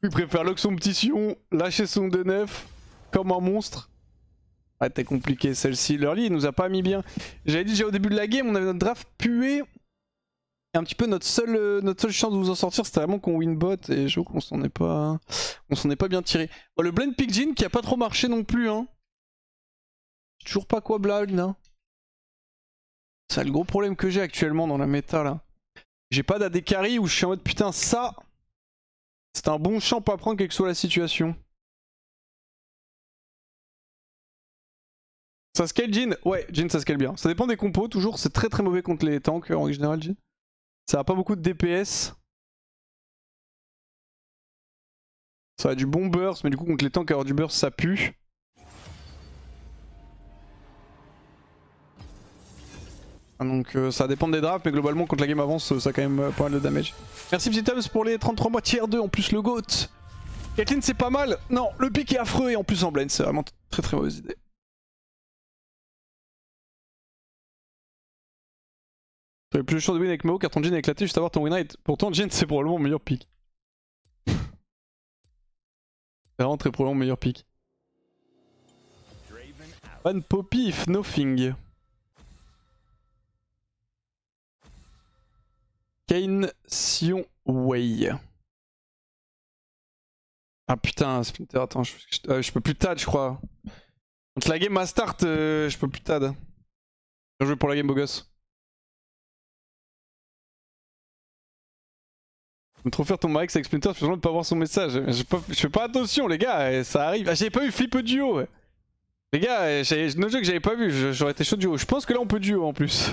Il préfère lock son petit sion, lâcher son D9 comme un monstre. Ah, t'es compliqué celle-ci. L'early, il nous a pas mis bien. J'avais dit déjà au début de la game, on avait notre draft pué. Et un petit peu notre seule chance de vous en sortir, c'était vraiment qu'on win bot. Et je trouve qu'on s'en est pas bien tiré. Bon, le blend pick Jhin qui a pas trop marché non plus. Hein. Toujours pas quoi blind. Hein. C'est le gros problème que j'ai actuellement dans la méta là. J'ai pas d'AD carry où je suis en mode putain ça. C'est un bon champ à prendre quelle que soit la situation. Ça scale Jhin? Ouais, Jhin ça scale bien. Ça dépend des compos, toujours c'est très mauvais contre les tanks en général Jhin. Ça a pas beaucoup de DPS. Ça a du bon burst, mais du coup contre les tanks avoir du burst ça pue. Donc ça dépend des drafts, mais globalement quand la game avance ça a quand même pas mal de damage. Merci petit Tums pour les 33 mois tier 2 en plus le GOAT. Caitlyn c'est pas mal. Non, le pick est affreux et en plus en blend c'est vraiment très mauvaise idée. Tu avais plus de chance de win avec Mao car ton Jhin a éclaté juste avant ton win rate. Pourtant Jhin c'est probablement le meilleur pick. C'est vraiment très probablement le meilleur pick. One Poppy if nothing. Kayn Sion Wei. Ah putain, Splinter, attends, je peux plus tad je crois. Contre la game ma start, je peux plus tad. Bien joué pour la game beau gosse. Je me trop faire ton Marex avec Splinter, je suis de pas voir son message. Je fais pas attention les gars, ça arrive. Ah j'avais pas vu flip duo. Les gars, no joke j'avais pas vu, j'aurais été chaud duo. Je pense que là on peut duo en plus.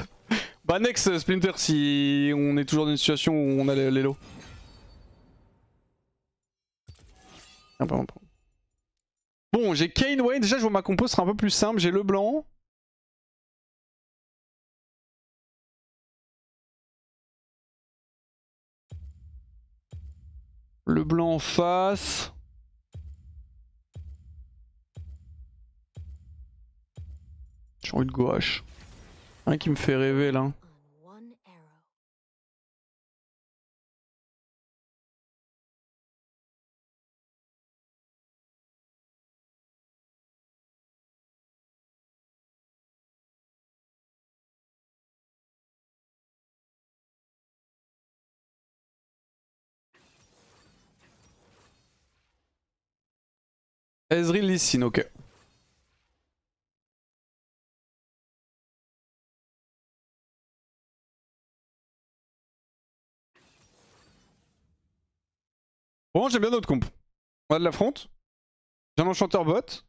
Bah next Splinter si on est toujours dans une situation où on a les lots. Ah, pardon. Bon j'ai Kayn Wayne, déjà je vois ma compo sera un peu plus simple, j'ai le blanc. Le blanc en face. J'ai envie de gouache. Un qui me fait rêver là. Ezreal Lee Sin, ok. Bon, j'aime bien notre comp. On a de la front. J'ai un enchanteur bot.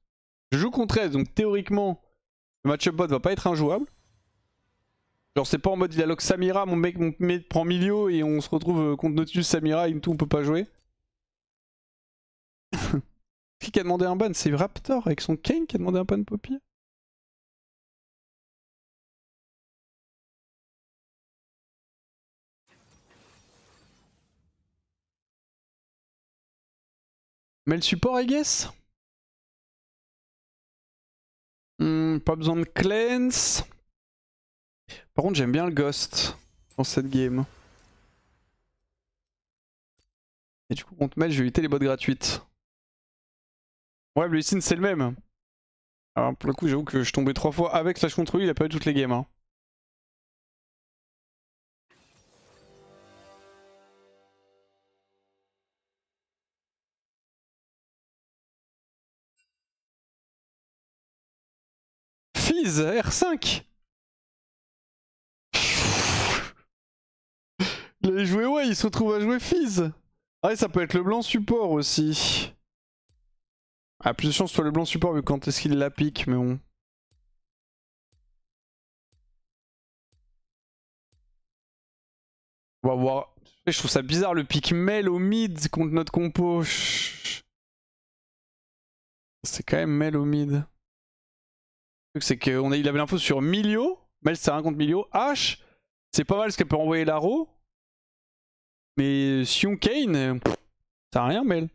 Je joue contre elle, donc théoriquement, le match-up bot va pas être injouable. Genre, c'est pas en mode il a lock Samira, mon mec prend milieu et on se retrouve contre Nautilus, Samira, et tout, on peut pas jouer. Qui a demandé un ban? C'est Raptor avec son Kayn qui a demandé un ban Poppy. Mais le support, I guess. Pas besoin de cleanse. Par contre, j'aime bien le Ghost dans cette game. Et du coup, contre Mel, je vais éviter les bots gratuites. Ouais, Lee Sin, c'est le même. Alors, pour le coup, j'avoue que je tombais 3 fois avec slash contre lui, il a pas eu toutes les games. Hein. Fizz, R5. Il allait jouer ouais, il se retrouve à jouer Fizz. Ah ouais, ça peut être le blanc support aussi. Ah, plus de chance soit le blanc support vu quand est-ce qu'il la pique, mais bon. On va voir. Je trouve ça bizarre le pick Mel au mid contre notre compo. C'est quand même Mel au mid. Le truc c'est qu'il avait l'info sur Milio. Mel c'est rien contre Milio. H, c'est pas mal parce qu'elle peut envoyer l'aro. Mais Sion Kayn, ça a rien Mel.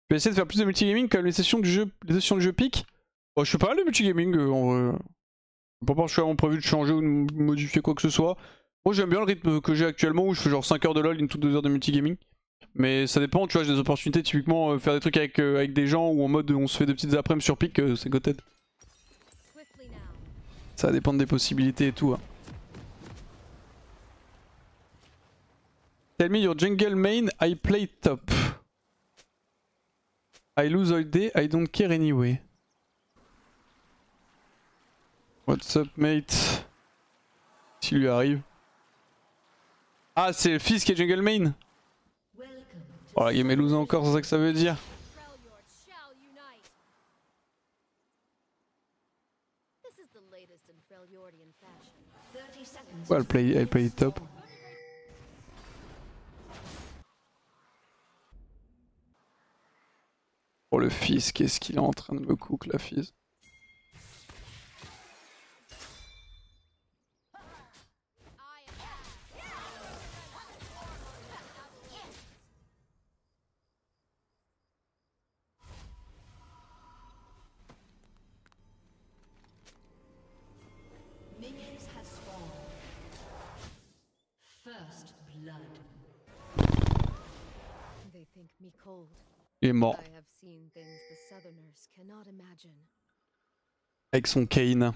Je vais essayer de faire plus de multigaming comme les sessions du jeu pique. Bon, je fais pas mal de multigaming en vrai. Je pense pas que je suis vraiment prévu de changer ou de modifier quoi que ce soit. Moi j'aime bien le rythme que j'ai actuellement où je fais genre 5 heures de LoL, une toute 2 heures de multigaming. Mais ça dépend, tu vois, j'ai des opportunités, typiquement faire des trucs avec des gens ou en mode on se fait des petites après-midi sur pic, c'est goted. Ça dépend des possibilités et tout. Hein. Tell me your jungle main, I play top. I lose all day, I don't care anyway. What's up mate? S'il lui arrive. Ah c'est le fils qui est jungle main? Oh la game est lose encore, c'est ça que ça veut dire. Ouais, elle play top. Oh le fils, qu'est-ce qu'il est en train de me cook la fils. Il est mort. Avec son Kane.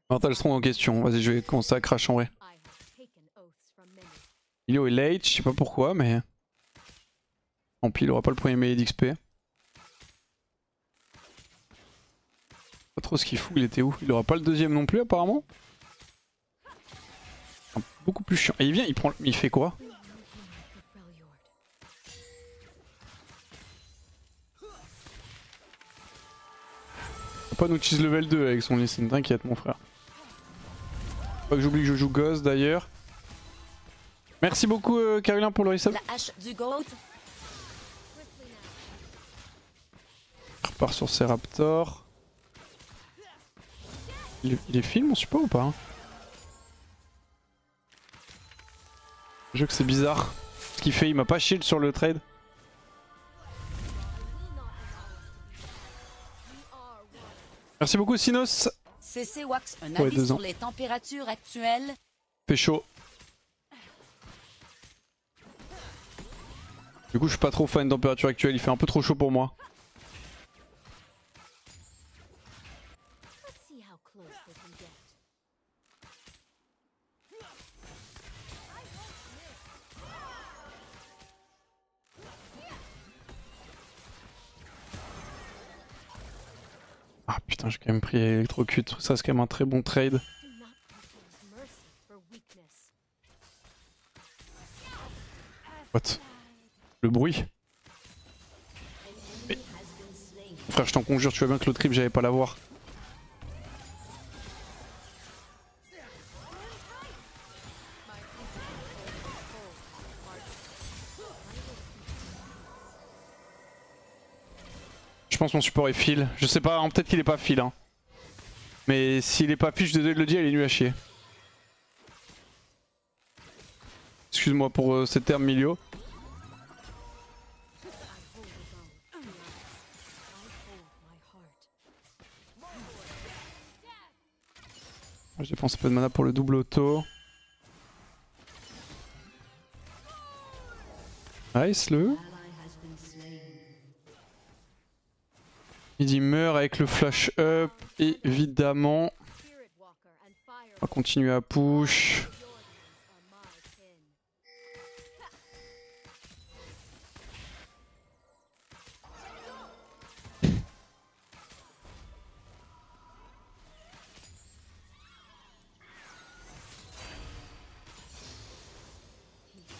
Mental Strong en question, vas-y je vais commencer à crash en vrai. Ilio est late, je sais pas pourquoi mais... Tant pis, il aura pas le premier melee d'XP. Pas trop ce qu'il fout, il était où? Il aura pas le deuxième non plus apparemment. Beaucoup plus chiant. Et il vient, il prend... Il fait quoi? Faut pas nous cheese level 2 avec son Lee Sin, t'inquiète mon frère. Faut pas que j'oublie que je joue Ghost d'ailleurs. Merci beaucoup Carolin pour le resub. La hache du GOAT. Je repars sur ces raptors. Il est film mon support ou pas hein? Je veux que c'est bizarre. Ce qu'il fait, il m'a pas shield sur le trade. Merci beaucoup Sinos. CC Wax, un avis sur les températures actuelles. Fait chaud. Du coup je suis pas trop fan de température actuelle, il fait un peu trop chaud pour moi. Ah putain j'ai quand même pris électrocute, ça c'est quand même un très bon trade. What? Le bruit? Mais... Frère je t'en conjure, tu vois bien que l'autre trip j'allais pas l'avoir. Je pense que mon support est fil. Je sais pas, hein, peut-être qu'il est pas fil. Hein. Mais s'il est pas fil, je suis désolé de le dire, il est nul à chier. Excuse-moi pour ces termes milieu. J'ai dépensé un peu de mana pour le double auto. Nice le. Il meurt avec le flash up, évidemment. On va continuer à push.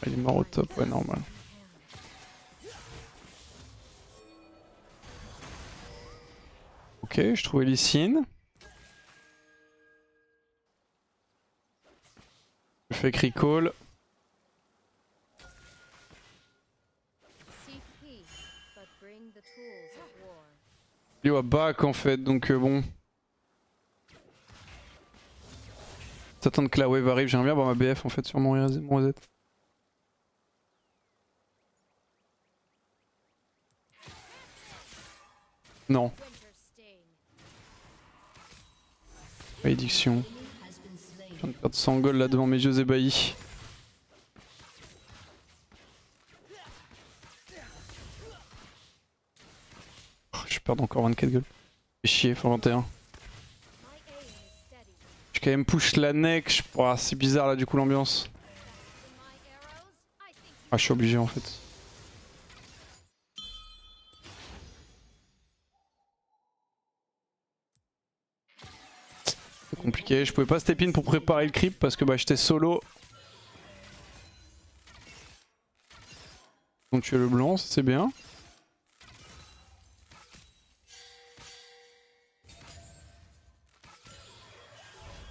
Il est mort au top, ouais normal. Ok, je trouvais Lee Sin. Je fais recall. Il est à back en fait, donc bon. T'attends que la wave arrive, j'aimerais bien avoir ma BF en fait sur mon reset. Non. Malédiction. Je viens de perdre 100 gold là devant mes yeux ébahis. Oh, je perds encore 24 gold. Fais chier, faut 21. Je quand même push la neck. Oh, c'est bizarre là du coup l'ambiance. Ah, je suis obligé en fait. C'est compliqué, je pouvais pas step in pour préparer le creep parce que bah, j'étais solo. Donc tuer le blanc, c'est bien.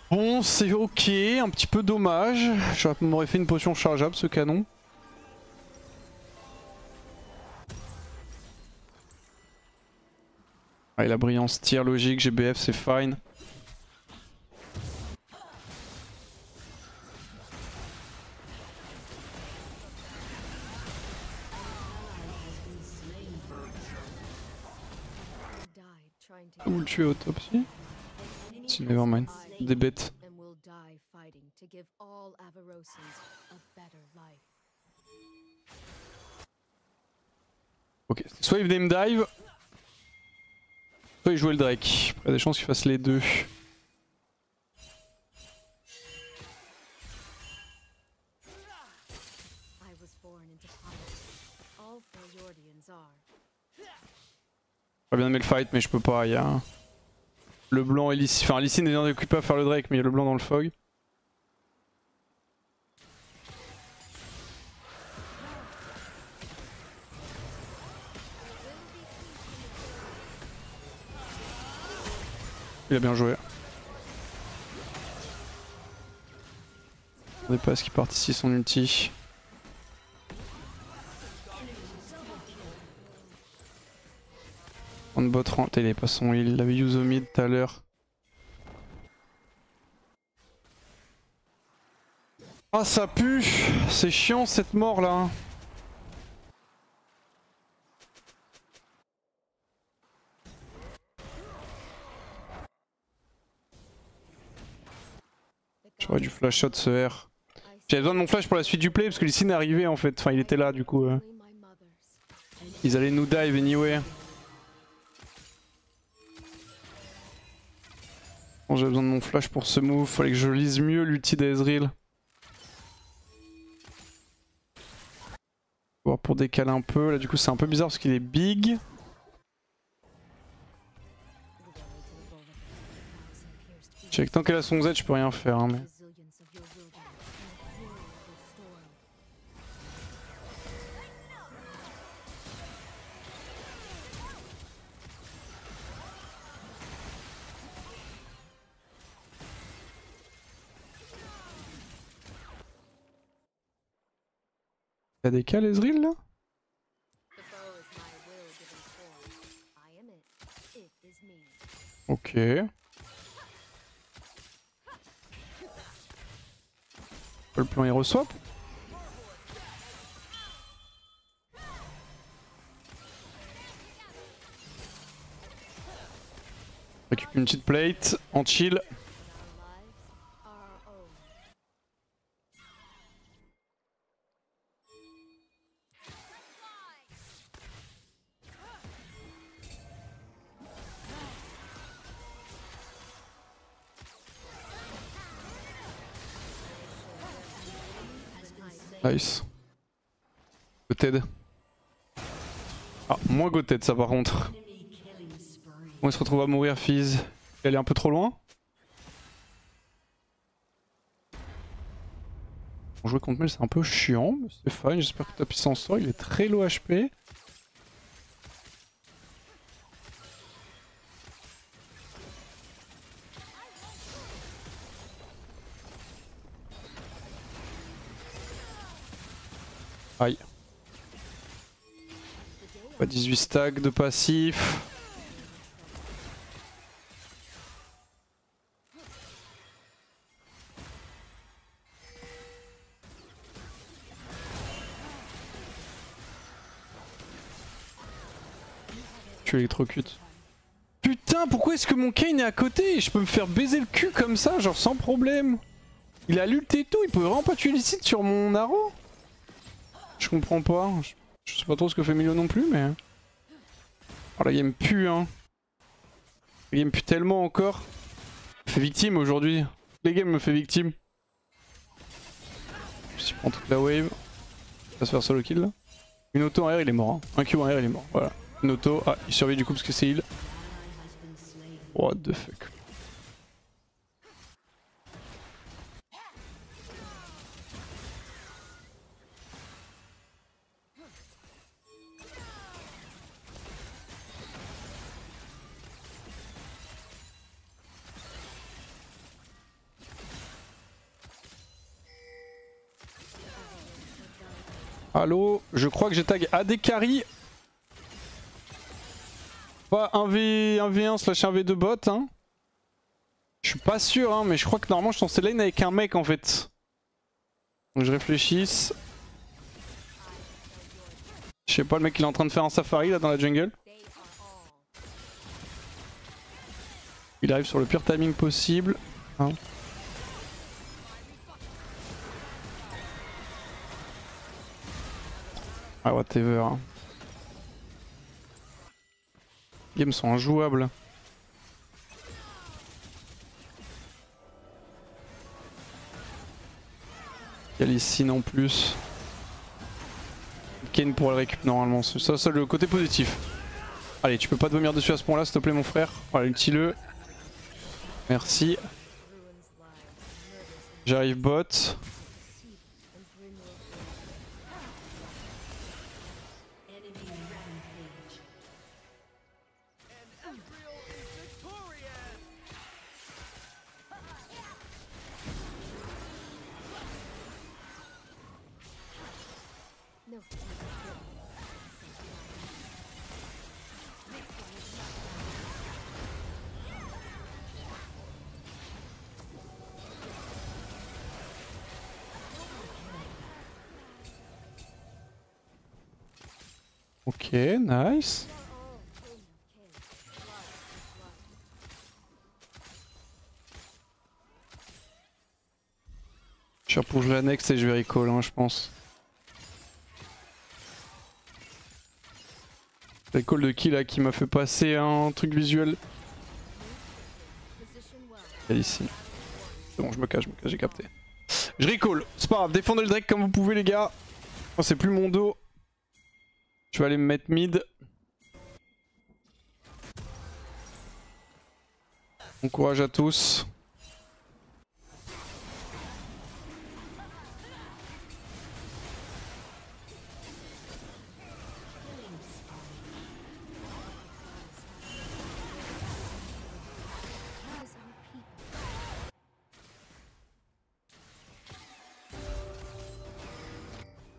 Bon, c'est ok, un petit peu dommage. Je m'aurais fait une potion chargeable ce canon. Ah, la brillance tir logique, GBF c'est fine. Ou le tuer autopsie. Si, nevermind. Des bêtes. Ok, soit il venait me dive, soit il jouait le Drake. Il y a des chances qu'il fasse les deux. J'aurais bien aimé le fight mais je peux pas, il y a... Le blanc et Lee... Enfin Lee Sin est bien occupé à faire le Drake mais il y a le blanc dans le fog. Il a bien joué. Je ne pas à ce qu'il parte ici son ulti. On bot ramp, il avait pas son heal, il avait use au mid tout à l'heure. Ah ça pue, c'est chiant cette mort là. J'aurais dû flash shot ce R. J'avais besoin de mon flash pour la suite du play parce que Lee Sin est arrivé en fait, enfin il était là du coup. Ils allaient nous dive anyway. Bon, j'ai besoin de mon flash pour ce move, fallait que je lise mieux l'ulti d'Ezreal. Pour décaler un peu, là du coup c'est un peu bizarre parce qu'il est big. Check, tant qu'elle a son Z je peux rien faire hein, mais... T'as des cales Ezreal là? Ok. Le plan hero swap? Récupère une petite plate en chill. Nice. Goted. Ah, moins Goted ça par contre. On se retrouve à mourir Fizz. Elle est un peu trop loin. Pour jouer contre Mel c'est un peu chiant, mais c'est fine, j'espère que ta puissance sort, il est très low HP. Aïe. 18 stacks de passif. Tu électrocutes. putain, pourquoi est-ce que mon Kayn est à côté? Je peux me faire baiser le cul comme ça, genre sans problème. Il a l'ult et tout, il peut vraiment pas tuer Licite sur mon arrow? Je comprends pas. Je sais pas trop ce que fait Milio non plus, mais... Oh la game pue, hein. La game pue tellement encore. Me fait victime aujourd'hui. Les games me fait victime. Je prends toute la wave. Il va se faire solo kill là. Une auto en air, il est mort. Hein. Un Q en air, il est mort. Voilà. Une auto. Ah, il survit du coup parce que c'est heal. What the fuck. Allo, je crois que j'ai tag AD carry. Pas 1v1 slash 1v2 bot hein. Je suis pas sûr hein, mais je crois que normalement je suis censé lane avec un mec en fait. Donc je réfléchisse. Je sais pas, le mec il est en train de faire un safari là dans la jungle. Il arrive sur le pire timing possible. Hein. Ah whatever. Hein. Les games sont injouables. Il y a les signes en plus. Kayn pour le récup normalement. Ça c'est le côté positif. Allez, tu peux pas te vomir dessus à ce point là s'il te plaît mon frère. Voilà, ulti-le. Merci. J'arrive bot. Ok, nice. Je vais pour jouer la next et je vais recall hein, je pense. Recall de qui là qui m'a fait passer un truc visuel. Elle est ici. C'est bon, je me cache, j'ai capté. Je recall, c'est pas grave, défendez le Drake comme vous pouvez les gars. Oh, c'est plus mon dos. Je vais aller me mettre mid. Bon courage à tous.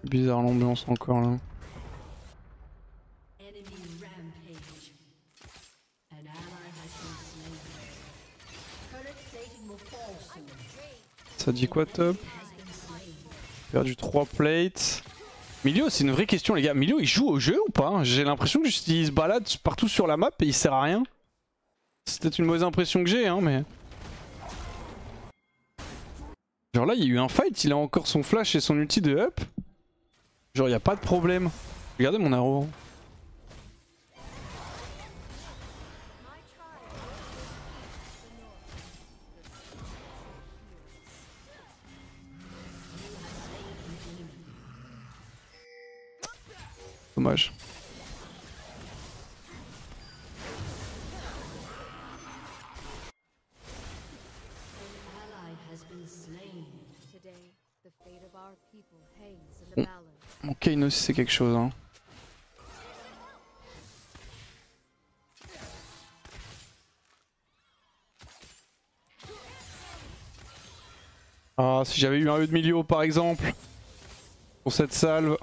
Bizarre l'ambiance encore là. Ça dit quoi top? Perdu 3 plates. Milio c'est une vraie question les gars. Milio il joue au jeu ou pas? J'ai l'impression qu'il se balade partout sur la map et il sert à rien. C'est peut-être une mauvaise impression que j'ai hein mais... Genre là il y a eu un fight, il a encore son flash et son ulti de up. Genre y a pas de problème. Regardez mon arrow. Dommage. Bon, Kayn aussi c'est quelque chose hein. Ah si j'avais eu un E de Milio par exemple. Pour cette salve.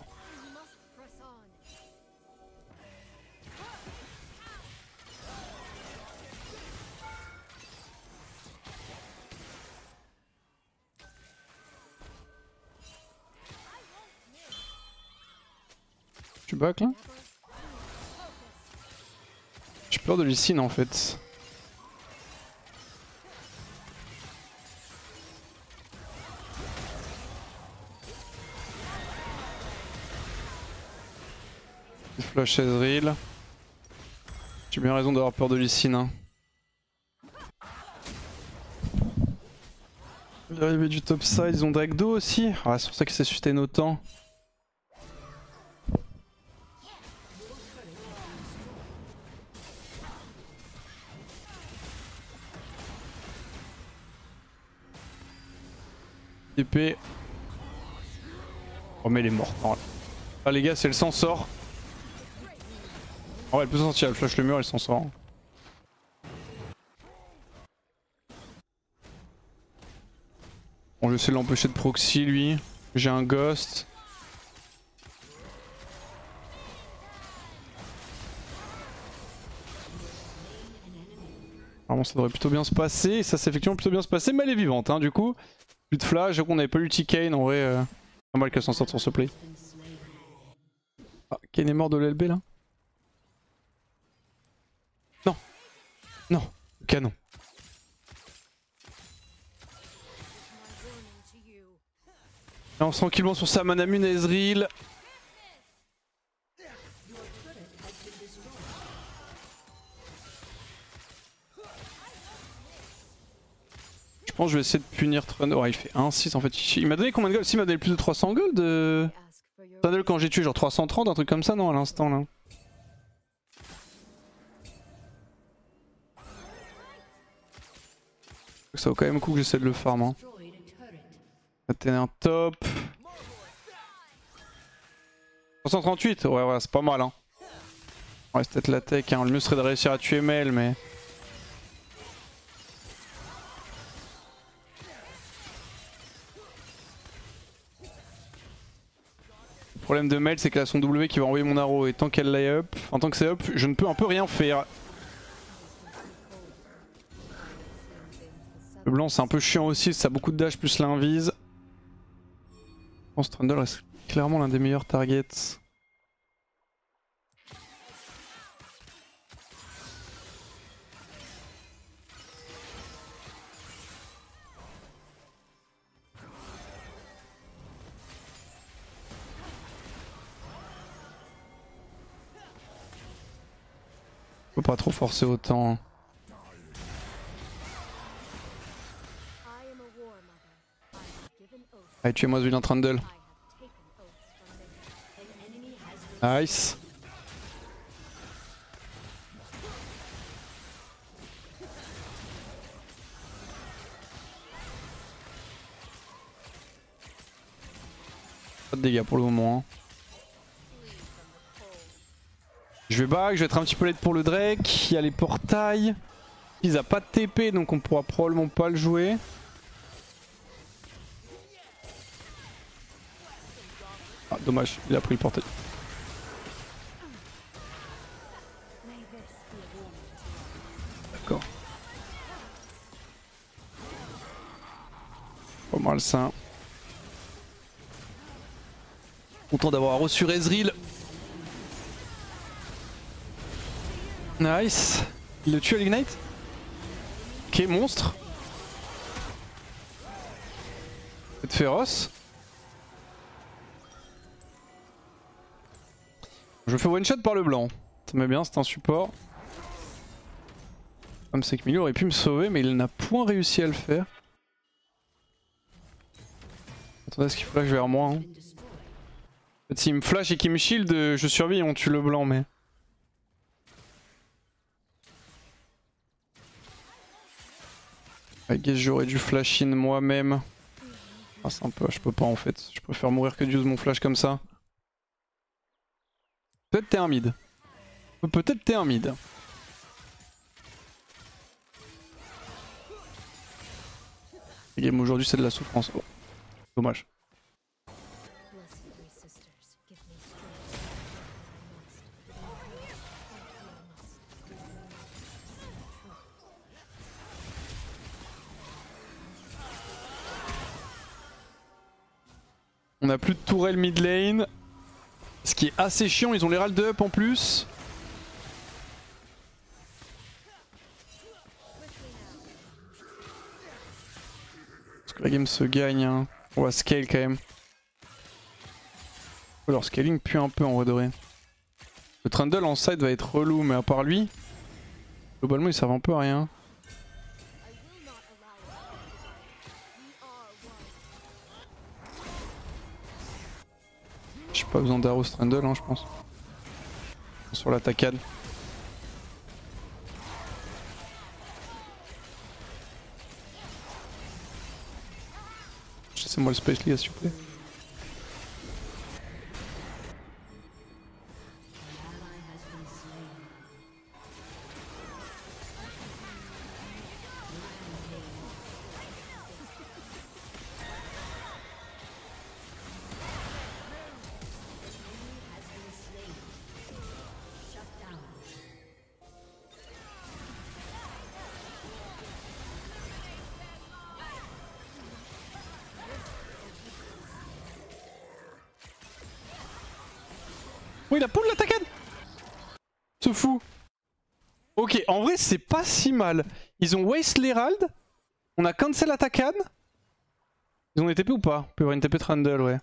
Tu back là? J'ai peur de Licine en fait. flash Ezreal. J'ai bien raison d'avoir peur de Lee Sin. Hein. L'arrivée du top side, ils ont Drakdo aussi. Ah, c'est pour ça qu'il s'est sustain autant. Épée. Oh mais elle est morte. Oh, ah les gars, si elle s'en sort. Oh elle peut s'en sortir, elle flash le mur, elle s'en sort. Bon, je vais essayer de l'empêcher de proxy lui. J'ai un ghost. Normalement ça devrait plutôt bien se passer. Et ça s'est effectivement plutôt bien se passer, mais elle est vivante hein, du coup. Plus de flash, on n'avait pas eu T-Kane en vrai. Pas mal qu'elle s'en sorte sur ce play. Ah, Kane est mort de l'LB là? Non. Non. Canon. On se tranquillement sur sa Manamune Ezreal. Je pense que je vais essayer de punir Trundle. Oh, il fait 1-6 en fait. Il m'a donné combien de gold? Si, il m'a donné plus de 300 gold. Trundle quand j'ai tué, genre 330, un truc comme ça, non, à l'instant là. Ça vaut quand même le coup que j'essaie de le farm. Hein. T'es un top. 338, ouais, c'est pas mal. Hein. Ouais, c'est peut-être la tech. Hein. Le mieux serait de réussir à tuer Mel, mais. Le problème de Mel, c'est qu'elle a son W qui va envoyer mon arrow. Et tant qu'elle lay up, en tant que c'est up, je ne peux un peu rien faire. Le blanc, c'est un peu chiant aussi, ça a beaucoup de dash plus l'invise. Je pense que Trundle reste clairement l'un des meilleurs targets. Faut pas trop forcer autant. Allez, tuez-moi ce vilain Trundle. Nice. Pas de dégâts pour le moment. Hein. Je vais back, je vais être un petit peu late pour le Drake. Il y a les portails. Il a pas de TP donc on pourra probablement pas le jouer. Ah dommage, il a pris le portail. D'accord. Pas mal ça. Content d'avoir reçu Ezreal. Nice. Il le tue à l'ignite. Ok, monstre. C'est féroce. Je me fais one shot par le blanc. Ça m'est bien, c'est un support. Comme c'est que Milou aurait pu me sauver, mais il n'a point réussi à le faire. Attendez, est-ce qu'il flash vers moi hein. En fait, s'il me flash et qu'il me shield, je survis et on tue le blanc, mais. I guess j'aurais dû flash in moi-même. Ah, c'est un peu, je peux pas en fait. Je préfère mourir que d'use mon flash comme ça. Peut-être t'es un mid. Peut-être t'es un mid. Le game aujourd'hui c'est de la souffrance. Oh. Dommage. On a plus de tourelle mid lane. Ce qui est assez chiant, ils ont les râles de up en plus. Parce que la game se gagne. Hein. On va scale quand même. Leur scaling pue un peu en vrai de vrai. Le Trundle en side va être relou, mais à part lui, globalement ils servent un peu à rien. J'ai pas besoin d'Arrow Trundle, hein, je pense. Sur la tacade. Laissez-moi le Space League s'il vous plaît. Oh, il a pull l'attaquade. Ce fou. Ok, en vrai c'est pas si mal. Ils ont waste l'Herald. On a cancel l'attaquade. Ils ont des TP ou pas? Il peut y avoir une TP Trundle, ouais.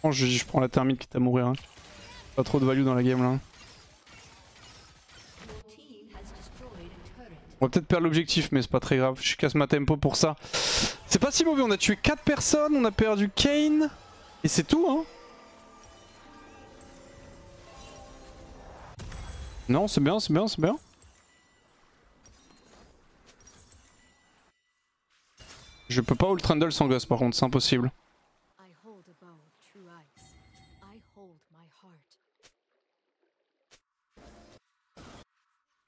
Je prends la thermite quitte à mourir. Hein. Pas trop de value dans la game là. On va peut-être perdre l'objectif mais c'est pas très grave. Je casse ma tempo pour ça. C'est pas si mauvais, on a tué 4 personnes, on a perdu Kayn. Et c'est tout hein. Non c'est bien, c'est bien, c'est bien. Je peux pas ult Trundle sans Ghost par contre, c'est impossible.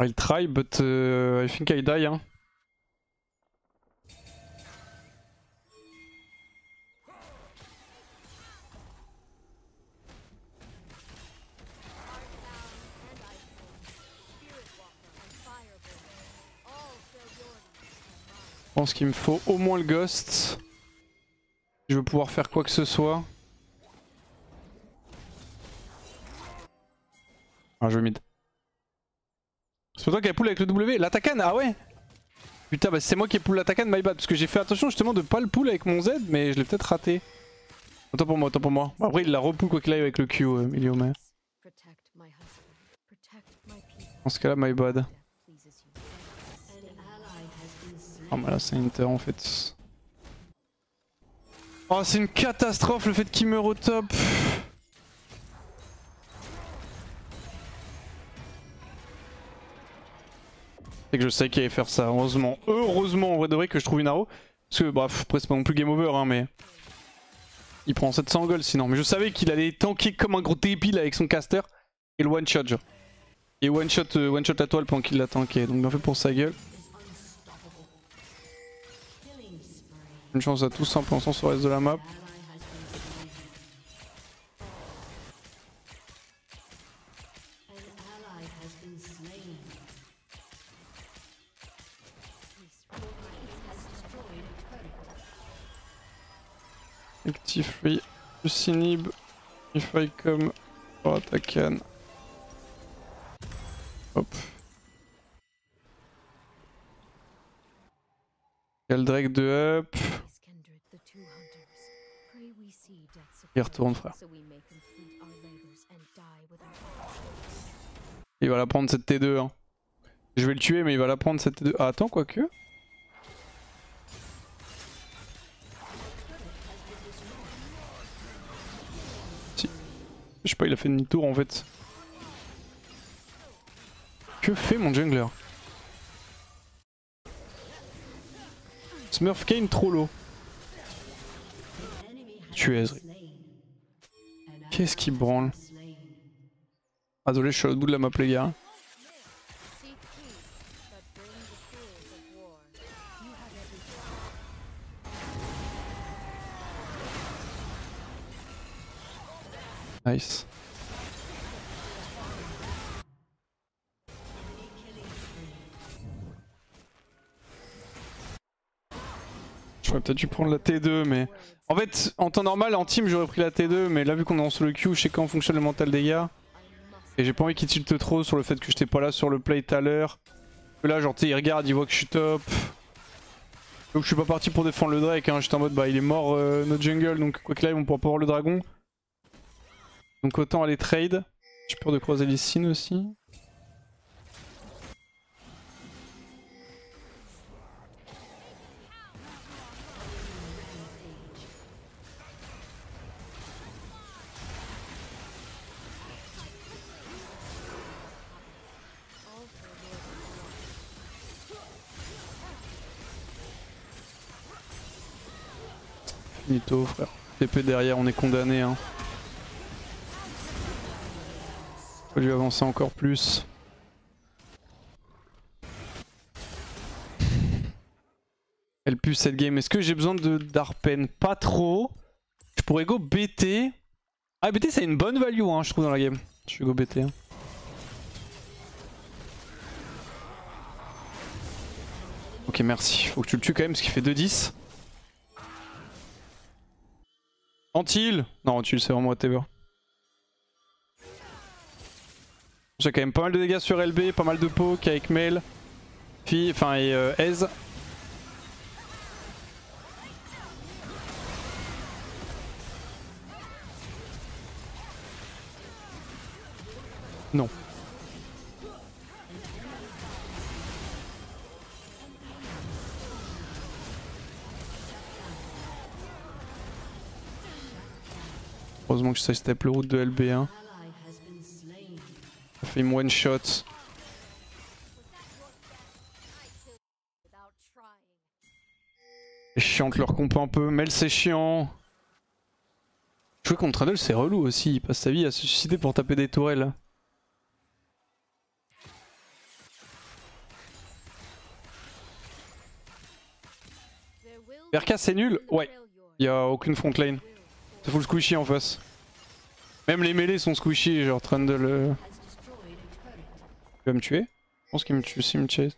I'll try but I think I die hein. Je pense qu'il me faut au moins le Ghost. Je veux pouvoir faire quoi que ce soit. Ah je vais mid. C'est pour toi qui a pull avec le W. L'attaquane, ah ouais. Putain bah c'est moi qui ai pull l'attaquane, my bad. Parce que j'ai fait attention justement de pas le pull avec mon Z, mais je l'ai peut-être raté. Autant pour moi, autant pour moi. Après il l'a repull quoi qu'il aille avec le Q, Emilio, mais... Dans ce cas là, my bad. Oh mais là c'est Inter en fait. Oh c'est une catastrophe le fait qu'il meure au top. C'est que je savais qu'il allait faire ça, heureusement. Heureusement en vrai de vrai que je trouve une arrow. Parce que bref, après c'est pas non plus game over hein mais... Il prend 700 gold sinon. Mais je savais qu'il allait tanker comme un gros débile avec son caster. Et le one shot genre. Et one shot la toile pendant qu'il l'a tanké. Donc bien fait pour sa gueule. Une chance à tous en pensant sur le reste de la map. Active free, plus inhib, ify comme pour attaquer. Hop. Drake de up. Il retourne frère. Il va la prendre cette T2 hein. Je vais le tuer mais il va la prendre cette T2. Ah attends quoique. Si. Je sais pas il a fait demi-tour en fait. Que fait mon jungler? Smurf Kayn trop low. Tu es. Qu'est-ce qui branle? Ah désolé je suis à l'autre bout de la map les gars. Nice. J'aurais peut-être dû prendre la T2 mais... En fait en temps normal en team j'aurais pris la T2 mais là vu qu'on est en solo queue je sais comment fonctionne le mental des gars. Et j'ai pas envie qu'il tilte trop sur le fait que j'étais pas là sur le play tout à l'heure. Là genre tu sais il regarde, il voit que je suis top. Donc je suis pas parti pour défendre le Drake, hein. J'étais en mode bah il est mort notre jungle, donc quoi qu'il arrive on pourra pas avoir le dragon. Donc autant aller trade. J'ai peur de croiser les signes aussi. Finito frère. TP derrière, on est condamné hein. Faut lui avancer encore plus. Elle pue cette game. Est-ce que j'ai besoin de d'Arpen? Pas trop. Je pourrais go BT. Ah BT c'est une bonne value hein, je trouve dans la game. Je vais go BT. Hein. Ok merci. Faut que tu le tues quand même parce qu'il fait 2-10. Antil. Non Antil c'est vraiment whatever. J'ai quand même pas mal de dégâts sur LB, pas mal de poke avec Mel, Fi, enfin et Ez. Non. Heureusement que je sais step le route de LB1. Ça fait une one shot. C'est chiant que leur comp un peu. Mel c'est chiant. Jouer contre Trundle c'est relou aussi. Il passe sa vie à se suicider pour taper des tourelles. RK c'est nul? Ouais. Y'a aucune front lane. C'est full squishy en face. Même les mêlées sont squishy, genre Trundle. Il va me tuer? Je pense qu'il me tue s'il me chase.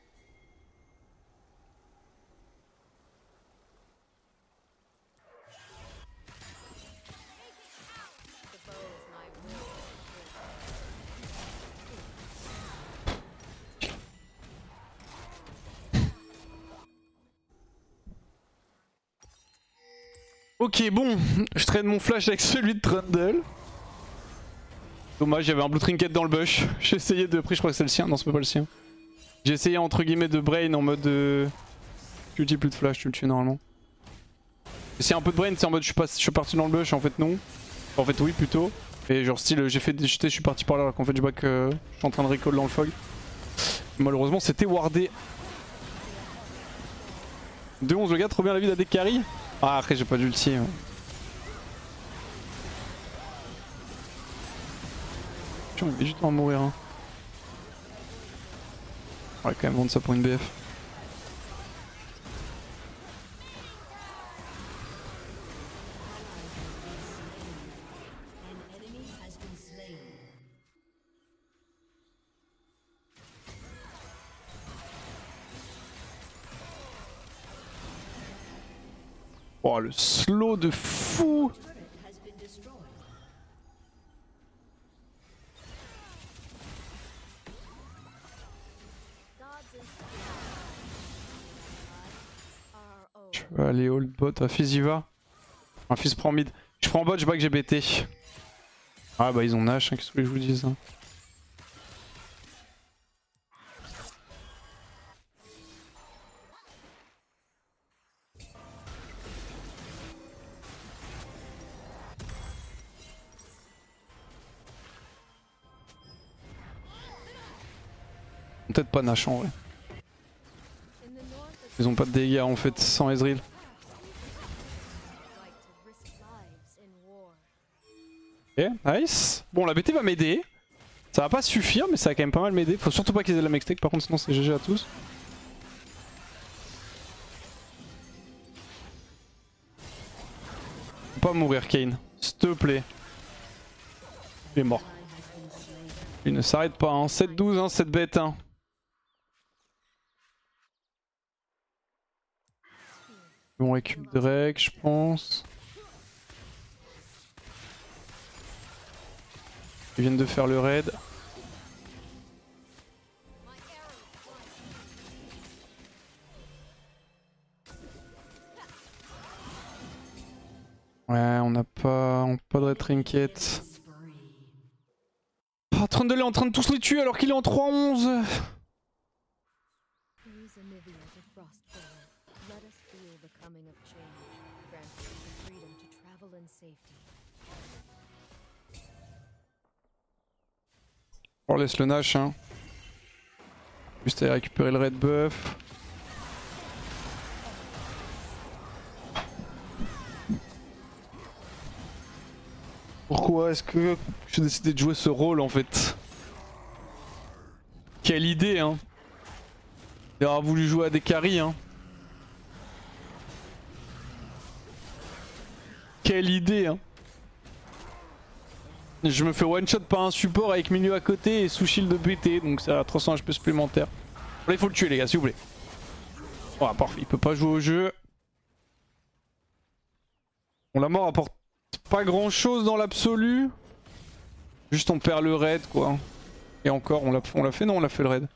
Ok bon, je traîne mon flash avec celui de Trundle. Dommage, il y avait un blue trinket dans le bush. J'ai essayé de... Après je crois que c'est le sien, non c'est pas le sien. J'ai essayé entre guillemets de brain en mode... Tu le dis plus de flash, tu le tues normalement. J'ai essayé un peu de brain, c'est en mode je suis parti dans le bush, en fait non. En fait oui plutôt. Et genre style j'ai fait jeter, je suis parti par là alors qu'en fait je back, je suis en train de recall dans le fog. Malheureusement c'était wardé. 2-11 le gars, trop bien la vie d'AD carry. Ah après j'ai pas d'ulti. Ouais. Il met du temps à mourir. Hein. On va quand même vendre ça pour une BF. Oh le slow de fou! Je vais aller hold bot, Fizz y va. Un Fizz prend mid. Je prends bot, je back GBT. Ah bah ils ont Nash, hein, qu'est-ce que je vous dise hein. Peut-être pas Nash en vrai. Ils ont pas de dégâts en fait sans Ezreal. Ok, nice. Bon la BT va m'aider. Ça va pas suffire mais ça va quand même pas mal m'aider. Faut surtout pas qu'ils aient la mextech par contre sinon c'est GG à tous. Faut pas mourir Kane, s'il te plaît. Il est mort. Il ne s'arrête pas hein. 7-12 hein, cette bête hein. On récupère Drake je pense. Ils viennent de faire le raid. on n'a pas de red trinket. Oh, Trundle est en train de tous les tuer alors qu'il est en 3-11. On laisse le Nash hein. Juste à récupérer le red buff. Pourquoi est-ce que j'ai décidé de jouer ce rôle en fait? Quelle idée hein. D'avoir voulu jouer à des carries hein. Quelle idée hein. Je me fais one shot par un support avec milieu à côté et sous shield de BT, donc ça a 300 HP supplémentaires. Là il faut le tuer les gars s'il vous plaît. Oh parfait, il peut pas jouer au jeu. Bon la mort apporte pas grand chose dans l'absolu. Juste on perd le raid quoi. Et encore on l'a fait? Non on l'a fait le raid.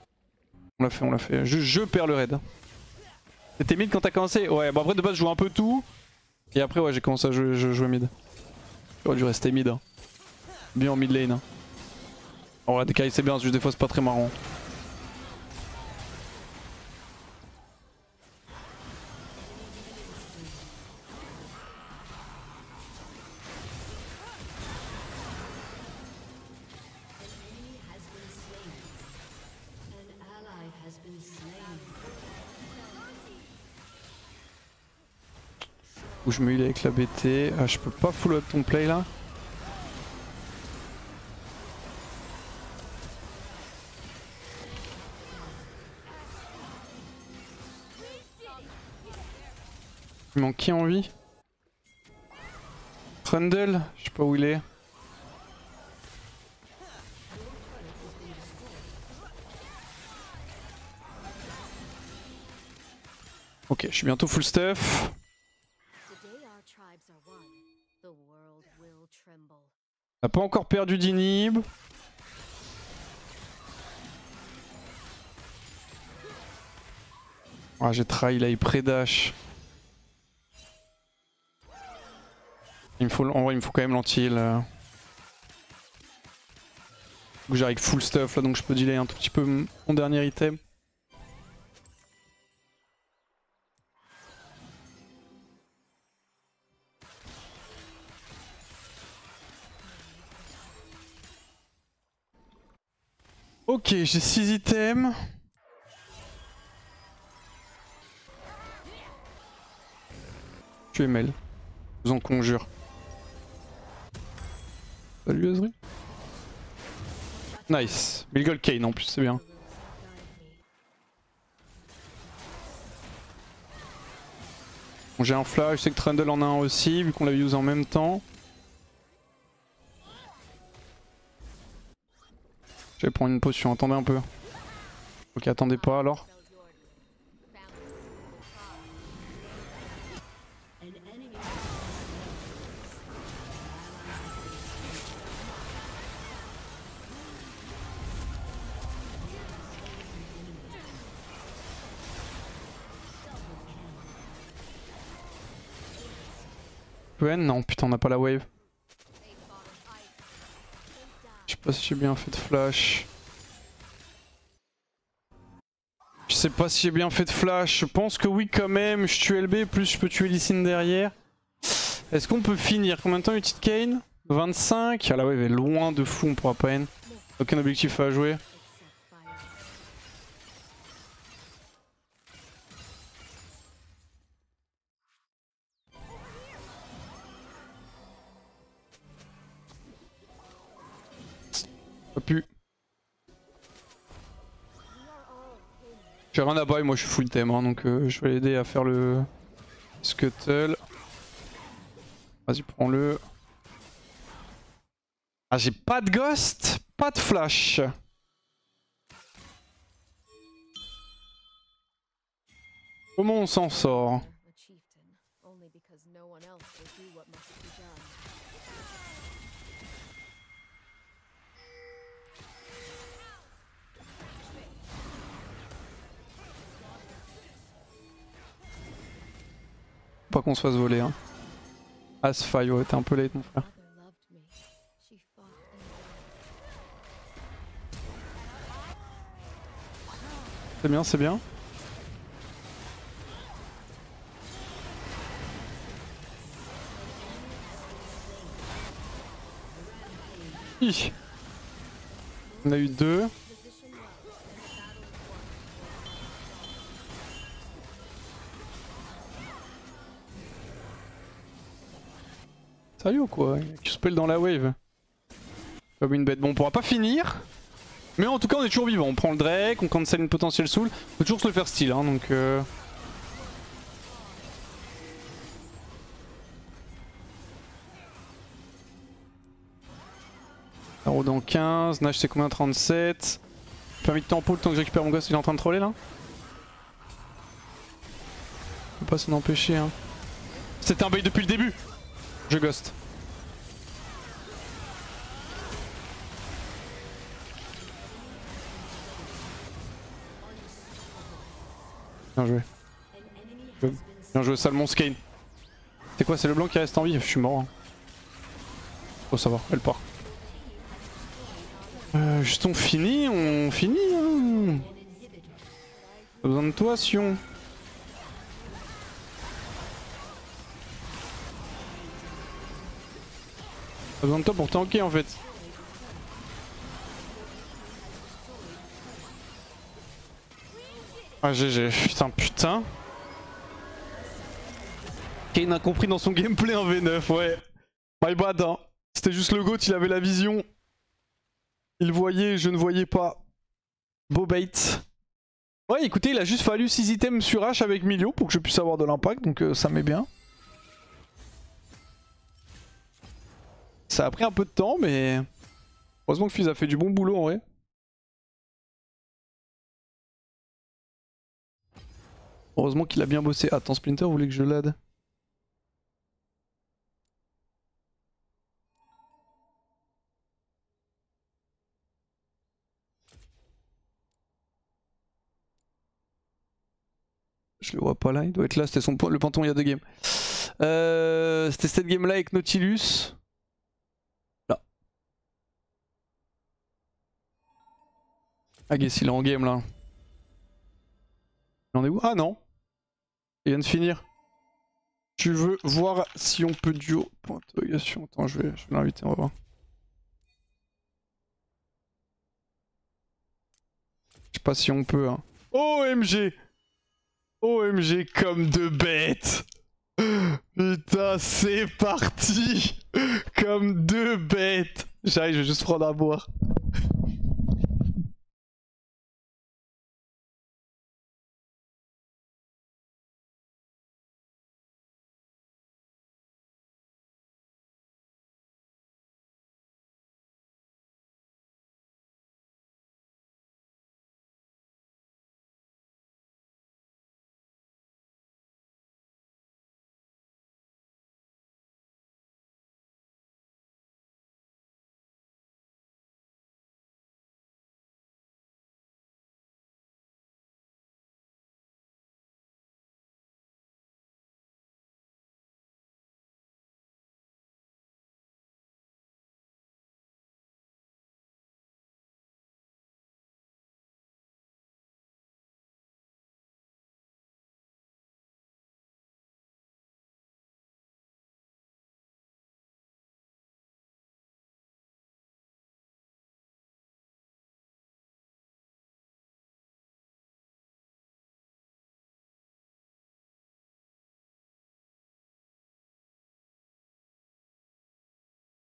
On l'a fait. Je perds le raid. C'était mid quand t'as commencé? Ouais bon après de base je joue un peu tout. Et après ouais j'ai commencé à jouer mid. J'aurais dû rester mid hein. Bien en mid lane. Hein. Oh la DKI c'est bien, juste des fois c'est pas très marrant. Où je me heal avec la BT. Ah, je peux pas full out ton play là. Il manque qui en vie? Trundle? Je sais pas où il est. Ok, je suis bientôt full stuff. On n'a pas encore perdu d'inhib. Ah j'ai trahi là, il prédash. En vrai il me faut quand même l'anti-heal. J'arrive full stuff là donc je peux delay un tout petit peu mon dernier item. Ok, j'ai 6 items. Tu es Mel. Je vous en conjure. Salut Ezri. Nice. Bilgol Kane en plus, c'est bien. Bon, j'ai un flash, je sais que Trundle en a un aussi, vu qu'on l'avait usé en même temps. Je vais prendre une potion, attendez un peu. Ok, attendez pas alors. Non, putain, on n'a pas la wave. Je sais pas si j'ai bien fait de flash. Je sais pas si j'ai bien fait de flash. Je pense que oui, quand même. Je tue LB, plus je peux tuer Lee Sin derrière. Est-ce qu'on peut finir? Combien de temps Utit Kane? 25. Ah la wave est loin de fou, on pourra pas N. Aucun objectif à jouer. Pas pu. J'ai rien à buy, moi je suis full thème, hein, donc je vais l'aider à faire le scuttle. Vas-y, prends-le. Ah, j'ai pas de ghost, pas de flash. Comment on s'en sort? Pas qu'on se fasse voler hein. As-Faille, ouais, t'es un peu late mon frère. C'est bien, c'est bien. Hi. On a eu 2. Sérieux ou quoi? Il y a qui spell dans la wave. Comme une bête. Bon, on pourra pas finir. Mais en tout cas, on est toujours vivant. On prend le Drake, on cancel une potentielle soul. On peut toujours se le faire style, hein, donc. Arrow dans 15. Nash, c'est combien? 37. Permis de tempo le temps que je récupère mon gosse, il est en train de troller là. On peut pas s'en empêcher, hein. C'était un bait depuis le début. Je ghost. Bien joué. Bien joué, Salmon Skane. C'est quoi? C'est le blanc qui reste en vie? Je suis mort. Hein. Oh, ça va, elle part. Juste on finit, hein. Pas besoin de toi, Sion. Pas besoin de toi pour tanker en fait. Ah GG, putain. Kane a compris dans son gameplay en V9, ouais. My bad, hein. C'était juste le GOAT, il avait la vision. Il voyait, je ne voyais pas. Beau bait. Ouais, écoutez, il a juste fallu 6 items sur H avec Milio pour que je puisse avoir de l'impact, donc ça m'est bien. Ça a pris un peu de temps, mais heureusement que Fizz a fait du bon boulot en vrai. Heureusement qu'il a bien bossé. Attends, Splinter, vous voulez que je l'aide? Je le vois pas là, il doit être là, c'était le panton il y a 2 games. C'était cette game là avec Nautilus. Là. Ah guess il est en game là. Il en est où? Ah non. Il vient de finir. Tu veux voir si on peut duo? Point d'interrogation. Attends, je vais l'inviter, on va voir. Je sais pas si on peut hein. OMG! OMG comme de bêtes! Putain, c'est parti! Comme 2 bêtes! J'arrive, je vais juste prendre à boire.